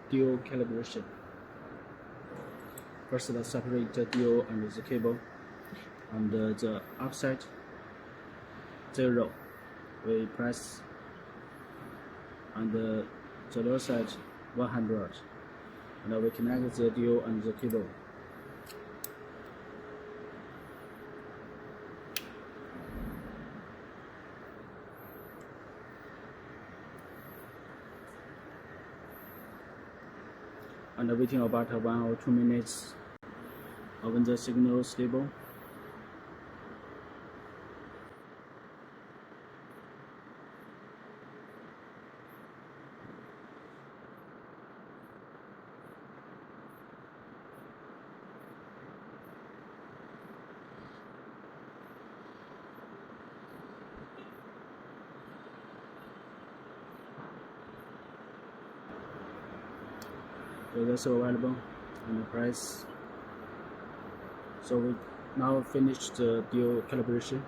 DO calibration. First, let's separate the DO and the cable. On the upside 0, we press, and the lower side 100, and we connect the DO and the cable. And waiting about 1 or 2 minutes when the signal is stable. So that's available and the price. So we now finished the DO calibration.